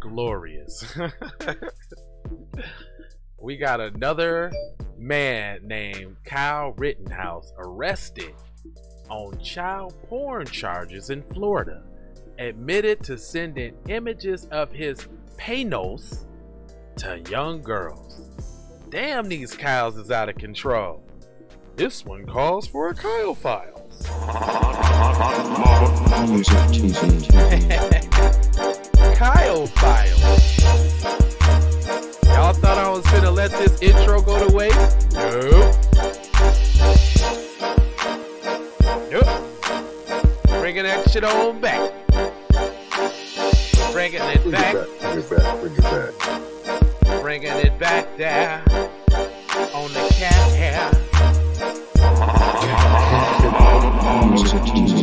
glorious. We got another man named Kyle Rittenhouse arrested on child porn charges in Florida, admitted to sending images of his penis to young girls. Damn, these Kyles is out of control. This one calls for a Kyle Files. Kyle Files. Y'all thought I was gonna let this intro go to waste? Nope. Bringing that shit on back. Bringing it back. Bring it back. Bringing it back there on the cat hair.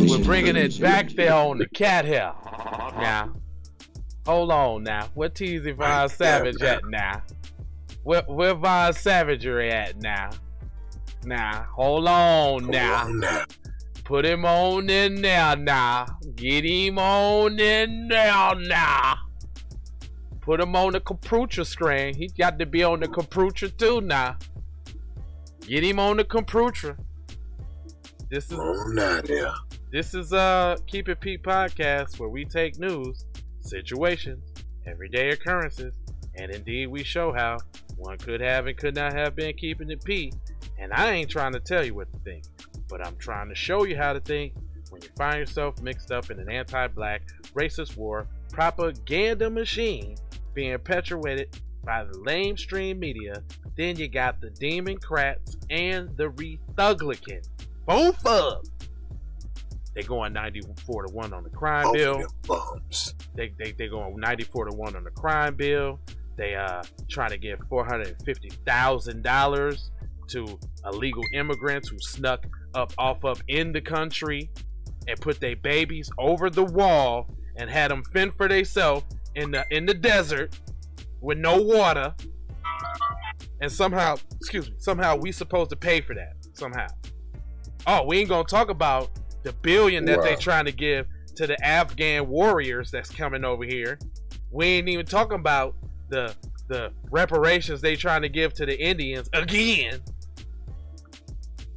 We're bringing it back there on the cat hair. Now, hold on now. Where Teasy Von Savage at now? Where Von Savagery at now? Now, hold on now. Put him on in there now. Get him on in there now. Put him on the computer screen. He got to be on the computer too now. Get him on the computer. This is Keep It Pete podcast, where we take news, situations, everyday occurrences, and indeed we show how one could have and could not have been keeping it Pete. And I ain't trying to tell you what to think, but I'm trying to show you how to think when you find yourself mixed up in an anti-black racist war propaganda machine being perpetuated by the lamestream media. Then you got the Democrats and the Republicans. Both of them. They going 94-1 on the crime bill. They going 94-1 on the crime bill. They trying to give $450,000 to illegal immigrants who snuck off in the country and put their babies over the wall and had them fend for themselves in the desert with no water. And somehow we supposed to pay for that somehow. Oh, we ain't gonna talk about the billion that they trying to give to the Afghan warriors that's coming over here. We ain't even talking about the reparations they trying to give to the Indians again.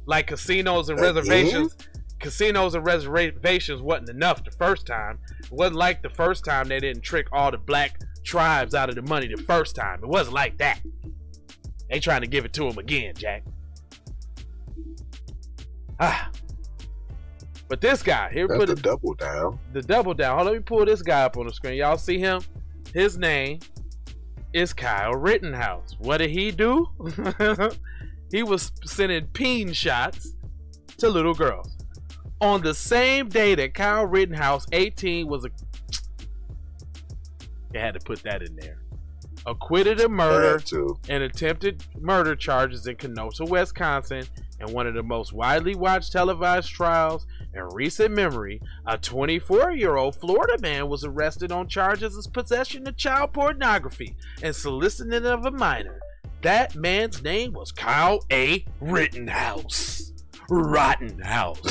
Like casinos and reservations. Casinos and reservations wasn't enough the first time. It wasn't like the first time they didn't trick all the black tribes out of the money the first time. It wasn't like that. They trying to give it to them again, Jack. But this guy here, put the double down. The double down. Hold on, let me pull this guy up on the screen. Y'all see him? His name is Kyle Rittenhouse. What did he do? He was sending peen shots to little girls on the same day that Kyle Rittenhouse, 18, was you had to put that in there. Acquitted of murder and attempted murder charges in Kenosha, Wisconsin, and one of the most widely watched televised trials in recent memory. A 24-year-old Florida man was arrested on charges of possession of child pornography and soliciting of a minor. That man's name was Kyle A. Rittenhouse. Rittenhouse.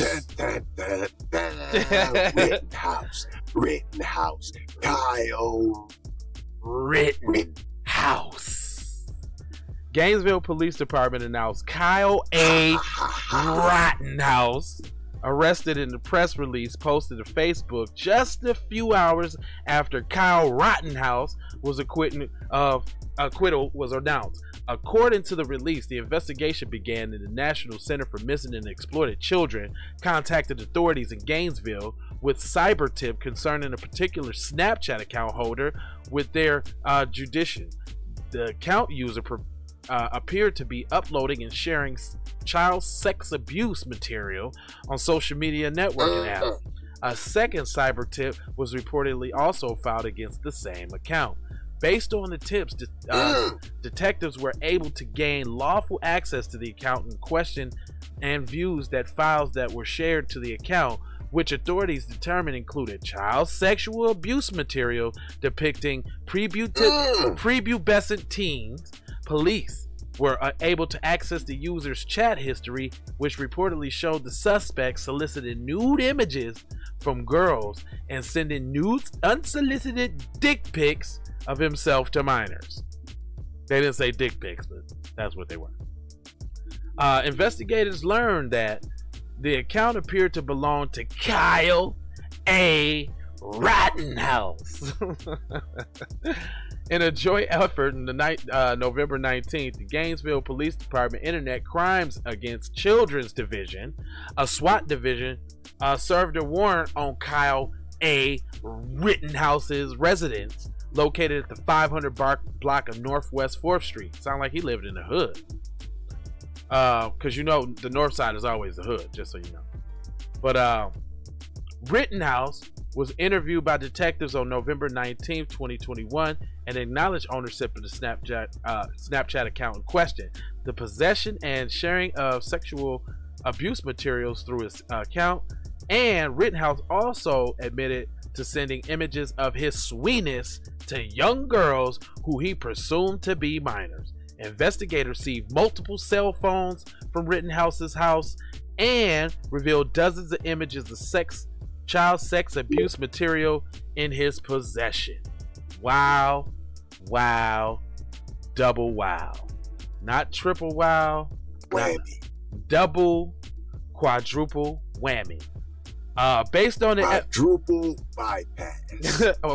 Rittenhouse. Kyle Rittenhouse. Gainesville Police Department announced Kyle A. Rittenhouse arrested in the press release posted to Facebook just a few hours after Kyle Rittenhouse was acquittal was announced. According to the release, the investigation began in the National Center for Missing and Exploited Children contacted authorities in Gainesville with cyber tip concerning a particular Snapchat account holder with their jurisdiction. The account user appeared to be uploading and sharing child sex abuse material on social media networking apps. A second cyber tip was reportedly also filed against the same account. Based on the tips, detectives were able to gain lawful access to the account in question and views that files that were shared to the account, which authorities determined included child sexual abuse material depicting prepubescent teens. Police were able to access the user's chat history, which reportedly showed the suspect solicited nude images from girls and sending nude unsolicited dick pics of himself to minors. They didn't say dick pics, but that's what they were. Investigators learned that the account appeared to belong to Kyle A. Rittenhouse. In a joint effort on the November 19th, the Gainesville Police Department Internet Crimes Against Children's Division, a SWAT division, served a warrant on Kyle A. Rittenhouse's residence located at the 500 block of Northwest 4th Street. Sound like he lived in the hood. Because you know the north side is always the hood, just so you know. But Rittenhouse was interviewed by detectives on November 19th, 2021, and acknowledged ownership of the Snapchat account in question. The possession and sharing of sexual abuse materials through his account, and Rittenhouse also admitted to sending images of his sweetness to young girls who he presumed to be minors. Investigators received multiple cell phones from Rittenhouse's house and revealed dozens of images of child sex abuse material in his possession. Wow, wow, double wow. Not triple wow, Whammy. Double, quadruple whammy. Based on the quadruple bypass.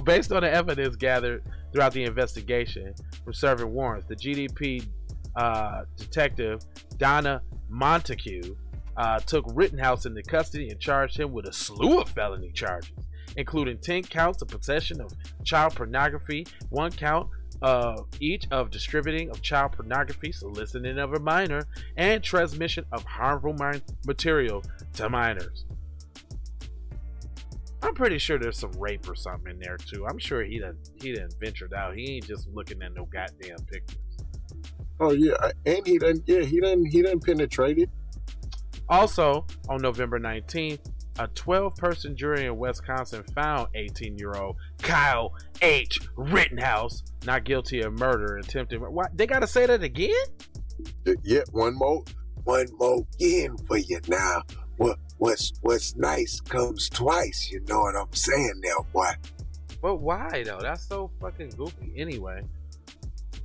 Based on the evidence gathered throughout the investigation from serving warrants, the GDP detective Donna Montague took Rittenhouse into custody and charged him with a slew of felony charges, including 10 counts of possession of child pornography, 1 count each of distributing of child pornography, soliciting of a minor, and transmission of harmful material to minors. I'm pretty sure there's some rape or something in there too. I'm sure he done ventured out. He ain't just looking at no goddamn pictures. Oh yeah, and he done penetrated. Also, on November 19th, a 12-person jury in Wisconsin found 18-year-old Kyle H. Rittenhouse not guilty of murder and attempted. What? They gotta say that again? Yeah, one more again for you now. What's nice comes twice. You know what I'm saying, there, boy. But why though? That's so fucking goofy. Anyway.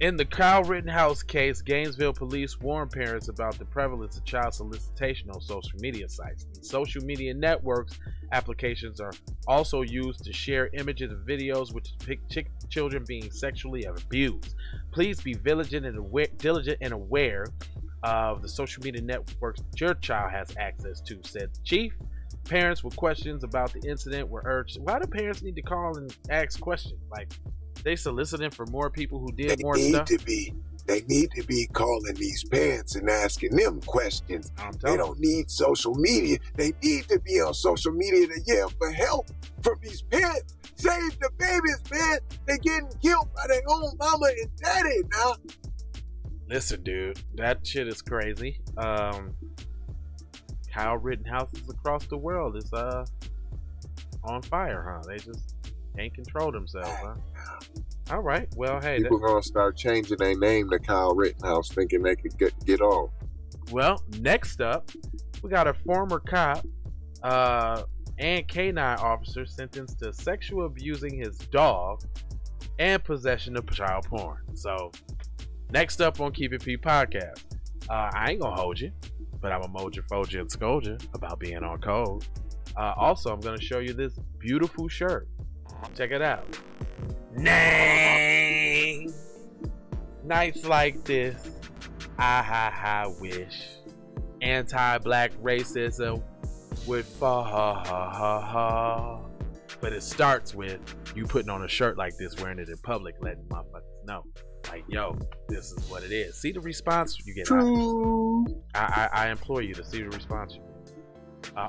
In the Kyle Rittenhouse case, Gainesville police warned parents about the prevalence of child solicitation on social media sites. These social media networks applications are also used to share images and videos which depict children being sexually abused. Please be diligent and aware of the social media networks that your child has access to, said the chief. Parents with questions about the incident were urged. Why do parents need to call and ask questions? Like, they soliciting for more people who did more stuff? They need to be calling these parents and asking them questions. They don't need social media. They need to be on social media to yell for help from these parents. Save the babies, man. They're getting killed by their own mama and daddy now. Listen, dude, that shit is crazy. Kyle Rittenhouse is across the world is on fire, huh? They just can't control themselves, huh? All right, well, hey, people gonna start changing their name to Kyle Rittenhouse, thinking they could get off. Well, next up, we got a former cop and canine officer sentenced to sexual abusing his dog and possession of child porn. So, next up on Keep It P podcast, I ain't gonna hold you, but I'm gonna mold you, fold you, and scold you about being on code. Also, I'm gonna show you this beautiful shirt. Check it out. Nay, nights like this, I wish anti-black racism would fall. But it starts with you putting on a shirt like this, wearing it in public, letting motherfuckers know, like, yo, this is what it is. See the response you get. True. I implore you to see the response you get.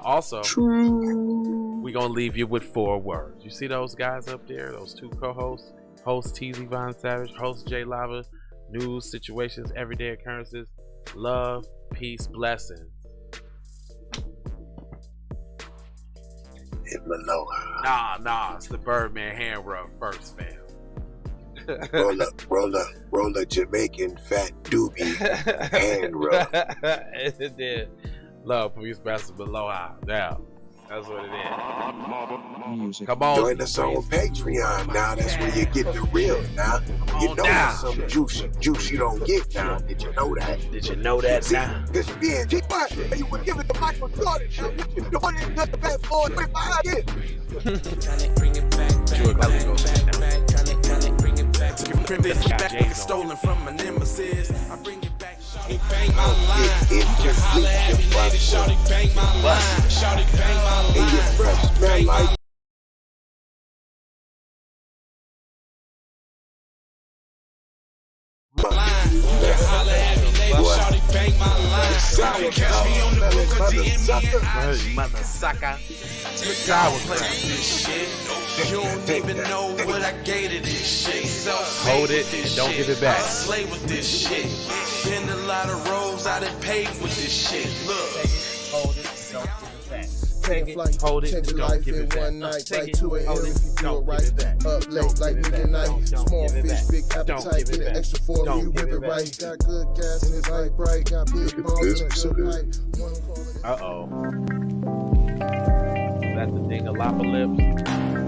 Also, we're gonna leave you with 4 words. You see those guys up there, those 2 co-hosts, host TZ Von Savage, host J Lava, news, situations, everyday occurrences, love, peace, blessings. In Maloha. Nah, it's the Birdman hand rub first, fam. roll a Jamaican fat doobie hand rub. It did. Love, peace, blessings, Aloha. Now. That's what it is. Music. Come on. Join us on Patreon now. That's where you get the real now. You know that's some juice you don't get now. Did you know that? Did you know that now? Because being G5, you would give it to Michael Jordan. The one that does the best for 25 years. Stolen from my nemesis. I bring it back. Shawty bang my line. Holla at me, lady. Shawty bang my line. Shawty bang my line. And your breath smell like holla at me, lady. Shawty bang my line. You catch me on the book or DM me. Mother sucker. You don't even know what I gave to this shit. So hold it and don't give it back. I slay with this shit. Been a lot of roads I done paved with this shit. Look. Hold it, don't give it back. Take it, hold it, and don't give it back. One night, Take by 2 a.m. hold it, if you do don't it right. give it back. Up late like midnight. Small fish, big appetite. Get an extra four if you whip it right. Got good gas and it's light bright. Got big balls and a good pipe. Uh-oh. Is that the ding-a-lop-a-lips?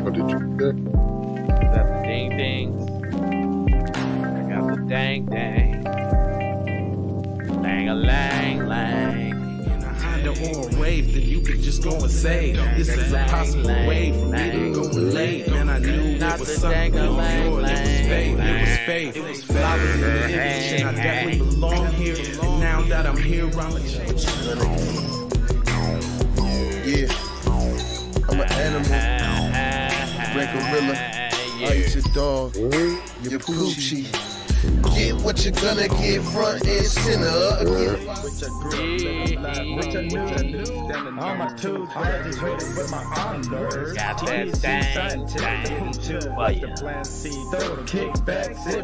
What did you do? Is that the ding-dings? I got the dang-dang. Lang-a-lang-lang. On a wave, then you could just go and say this is a possible way for me to go and late. Man, I knew it was something on yours. It was faith. It was faith. I was in the industry, I definitely belong here. And now that I'm here, I'm a change. Yeah, I'm an animal. Red gorilla. I eat your dog. Your poochie. Get what you're gonna get, front and center. All my tools graduated with my honors. Got that dang for you.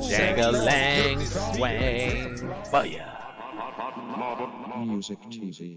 Dang-a-lang swing for ya. Music TV.